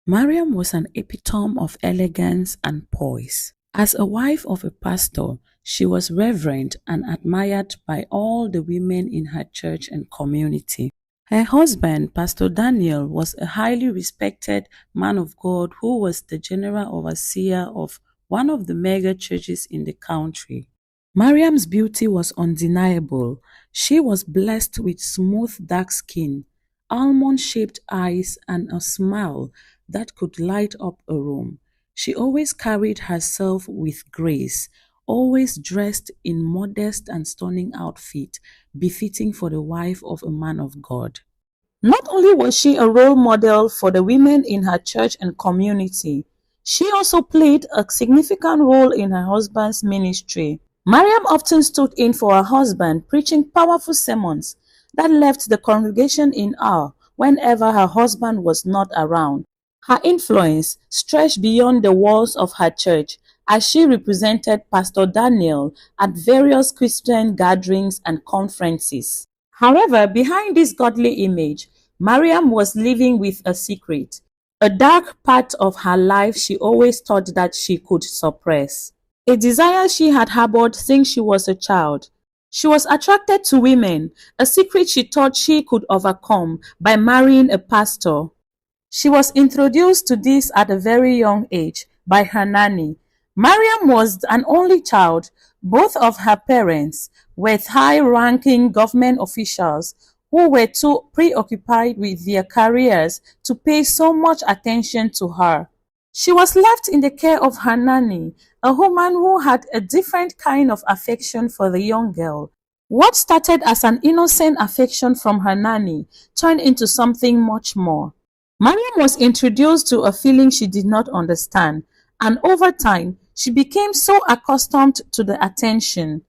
Mariam was an epitome of elegance and poise. As a wife of a pastor, she was revered and admired by all the women in her church and community. Her husband, Pastor Daniel, was a highly respected man of God who was the general overseer of one of the mega churches in the country. Mariam's beauty was undeniable. She was blessed with smooth dark skin, almond-shaped eyes, and a smile that could light up a room. She always carried herself with grace, always dressed in modest and stunning outfit, befitting for the wife of a man of God. Not only was she a role model for the women in her church and community, she also played a significant role in her husband's ministry. Mariam often stood in for her husband, preaching powerful sermons that left the congregation in awe whenever her husband was not around. Her influence stretched beyond the walls of her church as she represented Pastor Daniel at various Christian gatherings and conferences. However, behind this godly image, Mariam was living with a secret, a dark part of her life she always thought that she could suppress. A desire she had harbored since she was a child. She was attracted to women, a secret she thought she could overcome by marrying a pastor. She was introduced to this at a very young age by her nanny. Mariam was an only child. Both of her parents were high-ranking government officials who were too preoccupied with their careers to pay so much attention to her. She was left in the care of her nanny, a woman who had a different kind of affection for the young girl. What started as an innocent affection from her nanny turned into something much more. Mariam was introduced to a feeling she did not understand, and over time, she became so accustomed to the attention.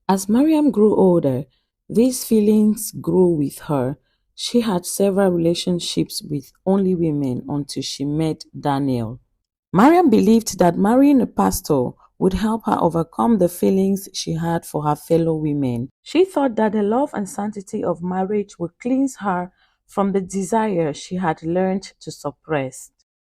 As Mariam grew older, these feelings grew with her. She had several relationships with only women until she met Daniel. Mariam believed that marrying a pastor would help her overcome the feelings she had for her fellow women. She thought that the love and sanctity of marriage would cleanse her from the desire she had learned to suppress.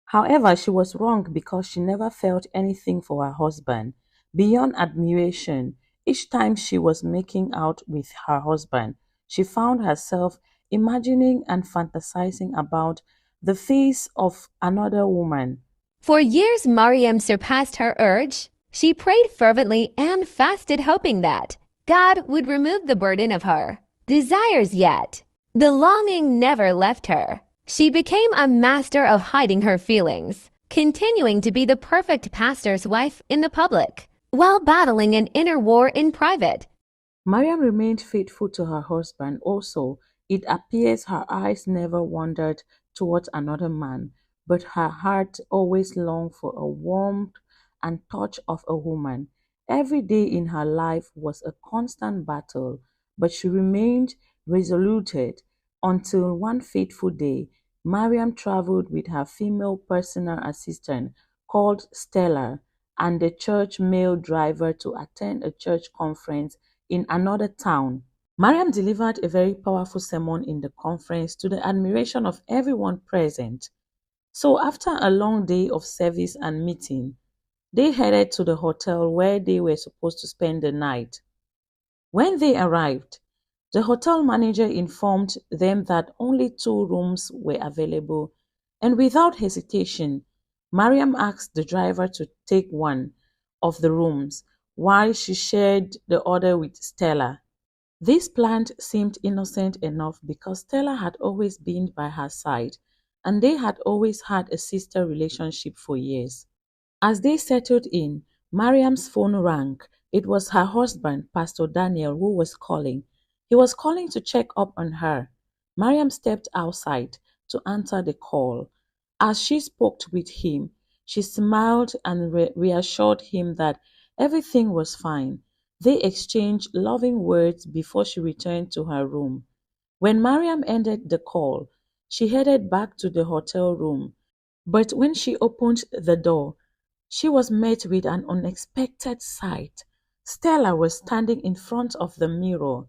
However, she was wrong because she never felt anything for her husband beyond admiration. Each time she was making out with her husband, she found herself imagining and fantasizing about the face of another woman. For years, Mariam surpassed her urge. She prayed fervently and fasted, hoping that God would remove the burden of her desires yet. The longing never left her. She became a master of hiding her feelings, continuing to be the perfect pastor's wife in the public, while battling an inner war in private. Mariam remained faithful to her husband. Also, it appears her eyes never wandered towards another man, but her heart always longed for a warmth and touch of a woman. Every day in her life was a constant battle, but she remained resolute until one fateful day, Mariam traveled with her female personal assistant called Stella and the church male driver to attend a church conference in another town. Mariam delivered a very powerful sermon in the conference to the admiration of everyone present. So after a long day of service and meeting, they headed to the hotel where they were supposed to spend the night. When they arrived, the hotel manager informed them that only 2 rooms were available, and without hesitation, Mariam asked the driver to take one of the rooms while she shared the other with Stella. This plan seemed innocent enough because Stella had always been by her side, and they had always had a sister relationship for years. As they settled in, Mariam's phone rang. It was her husband, Pastor Daniel, who was calling. He was calling to check up on her. Mariam stepped outside to answer the call. As she spoke with him, she smiled and reassured him that everything was fine. They exchanged loving words before she returned to her room. When Mariam ended the call, she headed back to the hotel room. But when she opened the door, she was met with an unexpected sight. Stella was standing in front of the mirror,